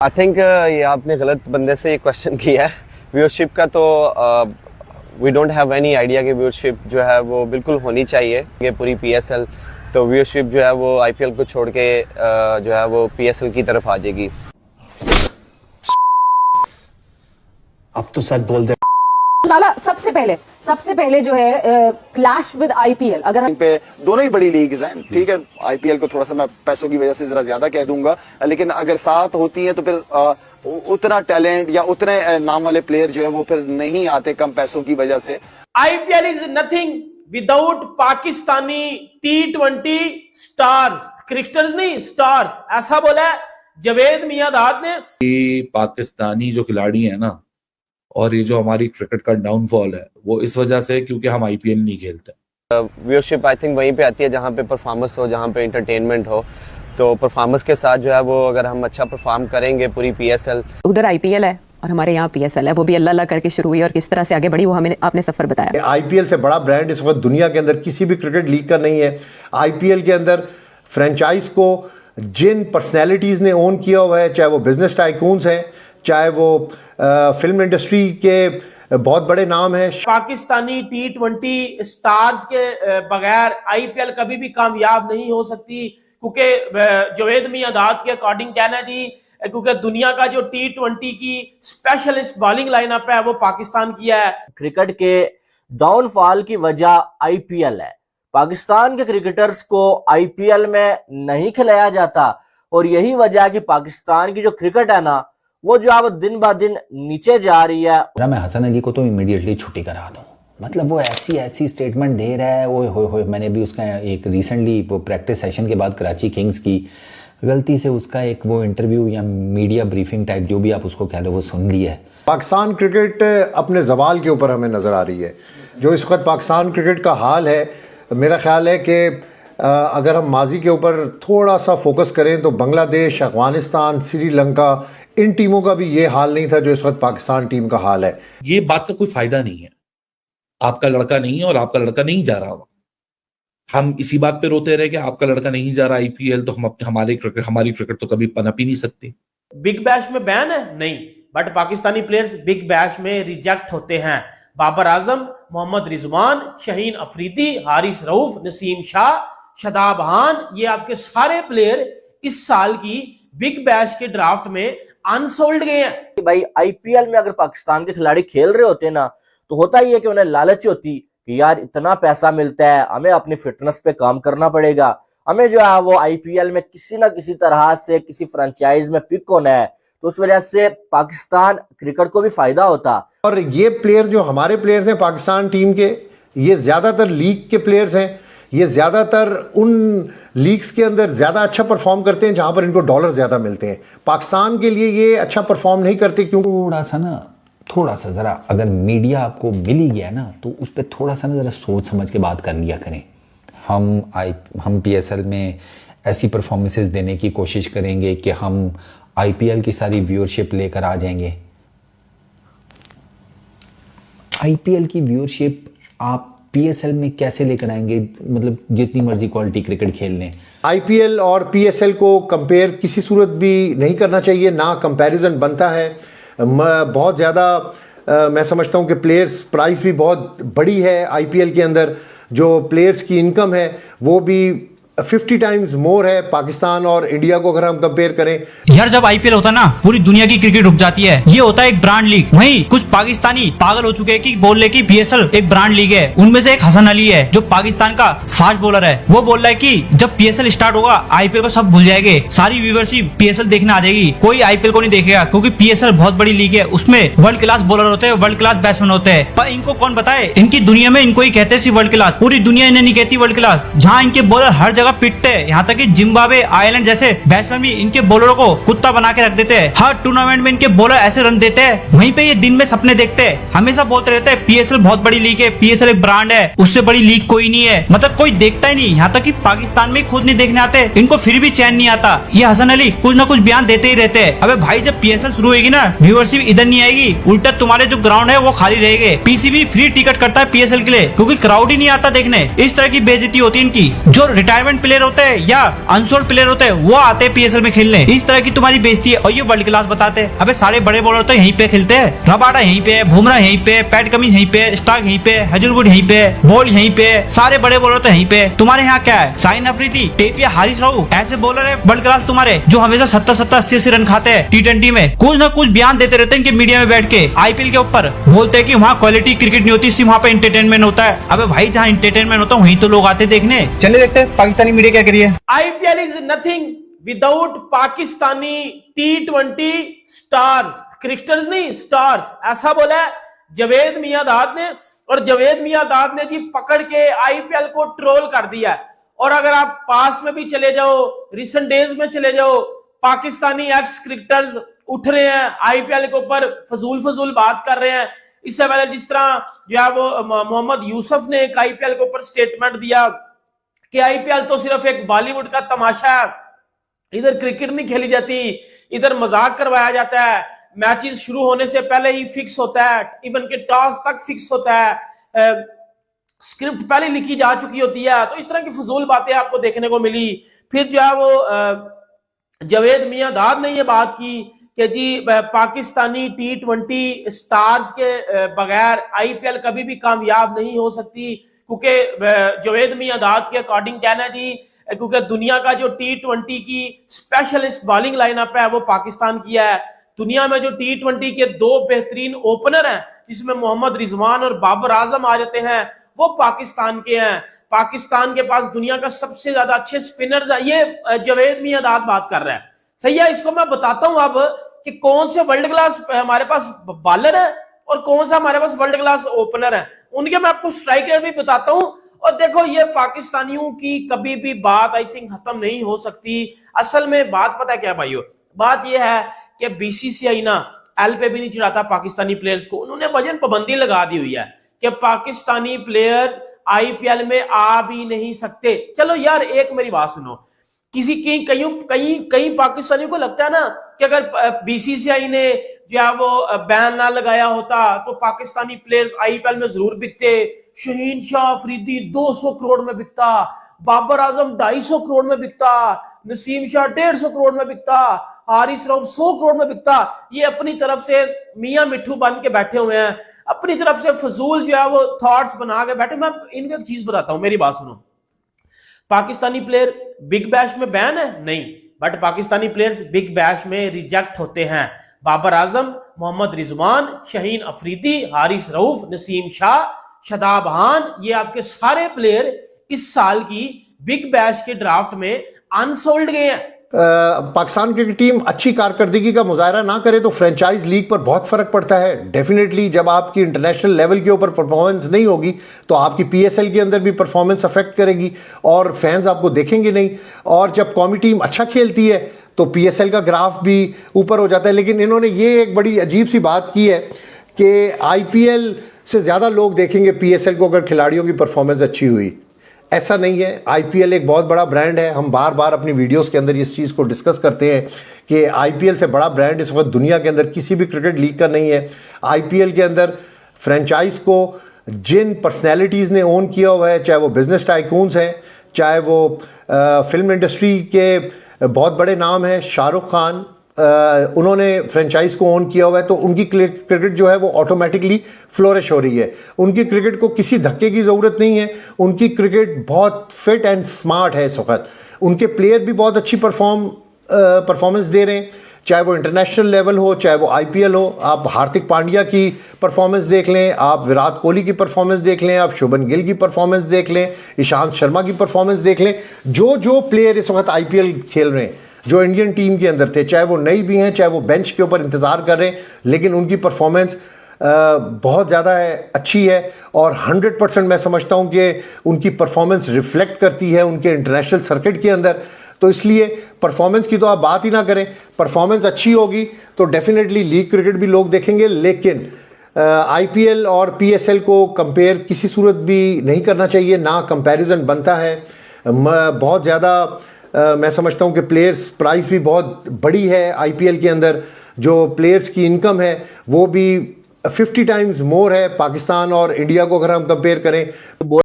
I think ये आपने गलत बंदे से ये क्वेश्चन किया है व्यूअरशिप का। तो we don't have any idea कि व्यूअरशिप जो है वो बिल्कुल होनी चाहिए ये पूरी पीएसएल। तो व्यूअरशिप जो है वो आईपीएल को छोड़ के जो है वो पीएसएल की तरफ आ जाएगी। अब तो सच बोल दे लाला। सबसे पहले जो है क्लैश विद आईपीएल, अगर हम पे दोनों ही बड़ी लीग्स हैं, ठीक है। आईपीएल को थोड़ा सा मैं पैसों की वजह से जरा ज्यादा कह दूंगा, लेकिन अगर साथ होती है तो फिर उतना टैलेंट या उतने नाम वाले प्लेयर जो है वो फिर नहीं आते कम पैसों की वजह से। IPL is nothing without Pakistani T20 stars, cricketers नहीं स्टार्स, ऐसा बोला है जवेद मियांदाद ने। पाकिस्तानी जो खिलाड़ी है ना, और ये जो हमारी क्रिकेट का डाउनफॉल है वो इस वजह से क्योंकि हम आईपीएल नहीं खेलते। व्यूअरशिप आई थिंक वहीं पे आती है जहाँ पे परफॉर्मेंस हो, जहाँ पे एंटरटेनमेंट हो। तो परफॉर्मेंस के साथ जो है वो अगर हम अच्छा परफॉर्म करेंगे पूरी पीएसएल, उधर आईपीएल है और हमारे यहाँ पीएसएल है, वो भी अल्लाह अल्लाह करके शुरू हुई और किस तरह से आगे बढ़ी वो हमें आपने सफर बताया। आईपीएल से बड़ा ब्रांड इस वक्त दुनिया के अंदर किसी भी क्रिकेट लीग का नहीं है। आईपीएल के अंदर फ्रेंचाइज को जिन पर्सनैलिटीज ने ओन किया हुआ है, चाहे वो बिजनेस टाइकून्स हैं, चाहे वो फिल्म इंडस्ट्री के बहुत बड़े नाम हैं। पाकिस्तानी T20 स्टार्स के बगैर आईपीएल कभी भी कामयाब नहीं हो सकती, क्योंकि जवेद मियांदाद के अकॉर्डिंग कहना जी, क्योंकि दुनिया का जो T20 की स्पेशलिस्ट बॉलिंग लाइनअप है वो पाकिस्तान की है। क्रिकेट के डाउनफॉल की वजह आईपीएल है। पाकिस्तान के क्रिकेटर्स को आईपीएल में नहीं खिलाया जाता और यही वजह है कि पाकिस्तान की जो क्रिकेट है ना, वो जो अब दिन ब दिन नीचे जा रही है। मैं हसन अली को तो इमीडिएटली छुट्टी करा दूं। मतलब वो ऐसी स्टेटमेंट दे रहा है, ओए होए। मैंने भी उसका एक रिसेंटली वो प्रैक्टिस सेशन के बाद कराची किंग्स की गलती से उसका एक वो इंटरव्यू या मीडिया ब्रीफिंग टाइप जो भी आप उसको कह लो वो सुन लिया है। पाकिस्तान क्रिकेट अपने जवाल के ऊपर हमें नज़र आ रही है। जो इस वक्त पाकिस्तान क्रिकेट का हाल है, मेरा ख्याल है कि अगर हम माजी के ऊपर थोड़ा सा फोकस करें तो बांग्लादेश, अफगानिस्तान, श्रीलंका, इन टीमों का भी ये हाल नहीं था जो इस वक्त पाकिस्तान टीम का हाल है। ये बात का कोई फायदा नहीं है। आपका लड़का नहीं है और आपका लड़का नहीं जा रहा। हम इसी बात पे रोते रहे कि आपका लड़का नहीं जा रहा आईपीएल, तो हम हमारी क्रिकेट तो कभी पनप ही नहीं सकती। बिग बैश में बैन है नहीं, but Pakistani players big bash में रिजेक्ट होते हैं। बाबर आजम, मोहम्मद रिजवान, शाहीन अफरीदी, हारिस रऊफ, नसीम शाह, शदाब खान, ये आपके सारे प्लेयर इस साल की बिग बैश के ड्राफ्ट में अनसोल्ड गए हैं। भाई आईपीएल में अगर पाकिस्तान के खिलाड़ी खेल रहे होते ना, तो होता ही है कि उन्हें लालच होती कि यार इतना पैसा मिलता है, हमें अपनी फिटनेस पे काम करना पड़ेगा, हमें जो है वो आईपीएल में किसी ना किसी तरह से किसी फ्रेंचाइज में पिक होना है। तो उस वजह से पाकिस्तान क्रिकेट को भी फायदा होता। और ये प्लेयर जो हमारे प्लेयर्स हैं पाकिस्तान टीम के, ये ज्यादातर लीग के प्लेयर्स हैं। ये ज्यादातर उन लीग्स के अंदर ज्यादा अच्छा परफॉर्म करते हैं जहां पर इनको डॉलर ज्यादा मिलते हैं। पाकिस्तान के लिए ये अच्छा परफॉर्म नहीं करते क्योंकि थोड़ा सा ज़रा अगर मीडिया आपको मिल ही गया ना, तो उस पर थोड़ा सा ना ज़रा सोच समझ के बात कर लिया करें। हम पीएसएल में ऐसी परफॉर्मेंसेस देने की कोशिश करेंगे कि हम आईपीएल की सारी व्यूअरशिप लेकर आ जाएंगे। आईपीएल की व्यूअरशिप आप पीएसएल में कैसे लेकर आएंगे? मतलब जितनी मर्जी क्वालिटी क्रिकेट खेल लें, आईपीएल और पीएसएल को कंपेयर किसी सूरत भी नहीं करना चाहिए, ना कंपैरिजन बनता है। बहुत ज़्यादा मैं समझता हूँ कि प्लेयर्स प्राइस भी बहुत बड़ी है आईपीएल के अंदर। जो प्लेयर्स की इनकम है वो भी 50 टाइम्स मोर है पाकिस्तान और इंडिया को अगर हम कंपेयर करें। यार जब आईपीएल होता है ना, पूरी दुनिया की क्रिकेट रुक जाती है। ये होता है एक ब्रांड लीग। वहीं कुछ पाकिस्तानी पागल हो चुके हैं कि बोल रहे कि पीएसएल एक ब्रांड लीग है। उनमें से एक हसन अली है जो पाकिस्तान का फास्ट बॉलर है। वो बोल रहा है कि जब पीएसएल स्टार्ट होगा आईपीएल को सब भूल जाएंगे, सारी व्यूअरशिप पीएसएल देखने आ जाएगी, कोई आईपीएल को नहीं देखेगा, क्योंकि पीएसएल बहुत बड़ी लीग है, उसमें वर्ल्ड क्लास बॉलर होते हैं, वर्ल्ड क्लास बैट्समैन होते हैं। पर इनको कौन बताए, इनकी दुनिया में इनको ही कहते हैं वर्ल्ड क्लास, पूरी दुनिया इन्हें नहीं कहती वर्ल्ड क्लास। जहाँ इनके बॉलर हर जगह पिटते हैं, यहाँ तक कि जिम्बाब्वे, आयरलैंड जैसे बैट्समैन भी इनके बॉलरों को कुत्ता बना के रख देते हैं। हर टूर्नामेंट में इनके बॉलर ऐसे रन देते हैं, वहीं पे ये दिन में सपने देखते हैं, हमेशा बोलते रहते हैं पीएसएल बहुत बड़ी लीग है, पीएसएल एक ब्रांड है, उससे बड़ी लीग कोई नहीं है। मतलब कोई देखता ही नहीं, यहाँ तक कि पाकिस्तान में खुद नहीं देखने आते, इनको फिर भी चैन नहीं आता। ये हसन अली कुछ ना कुछ बयान देते ही रहते हैं। अबे भाई जब पीएसएल शुरू होगी ना, व्यूअरशिप इधर नहीं आएगी, उल्टा तुम्हारे जो ग्राउंड है वो खाली रहेंगे। पीसीबी फ्री टिकट करता है पीएसएल के लिए, क्योंकि क्राउड ही नहीं आता देखने। इस तरह की बेइज्जती होती है इनकी। जो रिटायरमेंट साइन प्लेयर होते हैं या अनसोल्ड प्लेयर होते हैं वो आते हैं पीएसएल में खेलने, इस तरह की तुम्हारी बेइज्जती है और ये वर्ल्ड क्लास बताते हैं। अबे सारे बड़े बॉलर तो यहीं पे खेलते हैं, रबाडा यहीं पे, बुमराह यहीं पे, पैट कमिंस यहीं पे, स्टार्क यहीं पे, हेजलवुड यहीं पे, बॉल यहीं पे, सारे बड़े बॉलर तो यहीं पे। तुम्हारे यहाँ क्या है? शाहीन अफरीदी, टेपिया, हारिस राऊफ ऐसे बॉलर है वर्ल्ड क्लास तुम्हारे जो हमेशा 70-70, 80 रन खाते हैं T20 में। कुछ ना कुछ बयान देते रहते हैं कि मीडिया में बैठ के आईपीएल के ऊपर बोलते हैं कि वहाँ क्वालिटी क्रिकेट नहीं होती, सिर्फ वहाँ पे एंटरटेनमेंट होता है। अबे भाई जहाँ एंटरटेनमेंट होता है वहीं तो लोग आते देखने। चले देखते हैं पाकिस्तानी मीडिया क्या करिए। IPL is nothing without Pakistani T20 stars, cricketers नहीं स्टार्स, ऐसा बोला है जावेद मियांदाद ने। और जावेद मियांदाद ने जी पकड़ के आईपीएल को ट्रोल कर दिया है। और अगर आप पास में भी चले जाओ, रिसेंट डेज में चले जाओ, पाकिस्तानी एक्स क्रिकेटर्स उठ रहे हैं आईपीएल के ऊपर, फजूल बात कर रहे हैं। इससे पहले जिस तरह जो है वो मोहम्मद यूसुफ ने एक आईपीएल के ऊपर स्टेटमेंट दिया कि आईपीएल तो सिर्फ एक बॉलीवुड का तमाशा है, इधर क्रिकेट नहीं खेली जाती, इधर मजाक करवाया जाता है, मैचेस शुरू होने से पहले ही फिक्स होता है, इवन के टॉस तक फिक्स होता है, स्क्रिप्ट पहले लिखी जा चुकी होती है। तो इस तरह की फजूल बातें आपको देखने को मिली। फिर जो है वो जावेद मियांदाद ने ये बात की कि जी पाकिस्तानी T20 स्टार्स के बगैर आईपीएल कभी भी कामयाब नहीं हो सकती, क्योंकि जावेद मियांदाद के अकॉर्डिंग कहना जी, क्योंकि दुनिया का जो T20 की स्पेशलिस्ट बॉलिंग लाइनअप है वो पाकिस्तान की है। दुनिया में जो T20 के दो बेहतरीन ओपनर हैं जिसमें मोहम्मद रिजवान और बाबर आजम आ जाते हैं, वो पाकिस्तान के हैं। पाकिस्तान के पास दुनिया का सबसे ज्यादा अच्छे स्पिनर्स है। ये जावेद मियांदाद बात कर रहा है, सही है। इसको मैं बताता हूं अब कि कौन से वर्ल्ड क्लास हमारे पास बॉलर है और कौन सा हमारे पास वर्ल्ड क्लास ओपनर है, उनके मैं आपको स्ट्राइक रेट भी बताता हूं। और देखो ये पाकिस्तानियों की कभी भी बात आई थिंक खत्म नहीं हो सकती। असल में बात पता है क्या भाइयों, बात यह है कि बीसीसीआई ना एल पे भी नहीं चढ़ाता पाकिस्तानी प्लेयर्स को। उन्होंने वजन पाबंदी लगा दी हुई है कि पाकिस्तानी प्लेयर आईपीएल में आ भी नहीं सकते। चलो यार एक मेरी बात सुनो, किसी की कई पाकिस्तानियों को लगता है ना कि अगर बीसीसीआई ने जो है वो बैन ना लगाया होता तो पाकिस्तानी प्लेयर्स आईपीएल में जरूर बिकते। शहीन शाह अफरीदी 200 करोड़ में बिकता, बाबर आजम 250 करोड़ में बिकता, नसीम शाह 150 करोड़ में बिकता, हारिस रऊफ 100 करोड़ में बिकता। ये अपनी तरफ से मियां मिट्ठू बन के बैठे हुए हैं, अपनी तरफ से फजूल जो है वो थॉट्स बना के बैठे। मैं इनको एक चीज बताता हूं, मेरी बात सुनो। पाकिस्तानी प्लेयर बिग बैश में बैन है नहीं, but Pakistani players big bash में रिजेक्ट होते हैं। बाबर आजम, मोहम्मद रिजवान, शहीन अफरीदी, हारिस रऊफ, नसीम शाह, शदाब खान, ये आपके सारे प्लेयर इस साल की बिग बैश के ड्राफ्ट में अनसोल्ड गए हैं। पाकिस्तान क्रिकेट टीम अच्छी कारकर्दगी का मुजाहरा ना करे तो फ्रेंचाइज लीग पर बहुत फर्क पड़ता है। डेफिनेटली जब आपकी इंटरनेशनल लेवल के ऊपर परफॉर्मेंस नहीं होगी तो आपकी पीएसएल के अंदर भी परफॉर्मेंस अफेक्ट करेगी और फैंस आपको देखेंगे नहीं। और जब कौमी टीम अच्छा खेलती है तो पीएसएल का ग्राफ भी ऊपर हो जाता है। लेकिन इन्होंने ये एक बड़ी अजीब सी बात की है कि आईपीएल से ज़्यादा लोग देखेंगे पीएसएल को अगर खिलाड़ियों की परफॉर्मेंस अच्छी हुई। ऐसा नहीं है। आईपीएल एक बहुत बड़ा ब्रांड है। हम बार बार अपनी वीडियोस के अंदर इस चीज़ को डिस्कस करते हैं कि आईपीएल से बड़ा ब्रांड इस वक्त दुनिया के अंदर किसी भी क्रिकेट लीग का नहीं है। आईपीएल के अंदर फ्रेंचाइज को जिन पर्सनैलिटीज़ ने ओन किया हुआ है, चाहे वो बिजनेस टाइकून्स हैं, चाहे वो फिल्म इंडस्ट्री के बहुत बड़े नाम हैं, शाहरुख खान, उन्होंने फ्रेंचाइज को ओन किया हुआ है, तो उनकी क्रिकेट जो है वो ऑटोमेटिकली फ्लोरिश हो रही है। उनकी क्रिकेट को किसी धक्के की ज़रूरत नहीं है। उनकी क्रिकेट बहुत फिट एंड स्मार्ट है इस वक्त। उनके प्लेयर भी बहुत अच्छी परफॉर्मेंस दे रहे हैं, चाहे वो इंटरनेशनल लेवल हो, चाहे वो आईपीएल हो। आप हार्दिक पांड्या की परफॉर्मेंस देख लें, आप विराट कोहली की परफॉर्मेंस देख लें, आप शुभमन गिल की परफॉर्मेंस देख लें, ईशांत शर्मा की परफॉर्मेंस देख लें। जो प्लेयर इस वक्त आईपीएल खेल रहे हैं, जो इंडियन टीम के अंदर थे, चाहे वो नई भी हैं, चाहे वो बेंच के ऊपर इंतज़ार कर रहे हैं, लेकिन उनकी परफॉर्मेंस बहुत ज़्यादा अच्छी है। और 100% मैं समझता हूं कि उनकी परफॉर्मेंस रिफ्लेक्ट करती है उनके इंटरनेशनल सर्किट के अंदर। तो इसलिए परफॉर्मेंस की तो आप बात ही ना करें। परफॉर्मेंस अच्छी होगी तो डेफिनेटली लीग क्रिकेट भी लोग देखेंगे। लेकिन आईपीएल और पीएसएल को कंपेयर किसी सूरत भी नहीं करना चाहिए, ना कंपैरिजन बनता है। बहुत ज़्यादा मैं समझता हूं कि प्लेयर्स प्राइस भी बहुत बड़ी है आईपीएल के अंदर। जो प्लेयर्स की इनकम है वो भी 50 टाइम्स मोर है पाकिस्तान और इंडिया को अगर हम कंपेयर करें।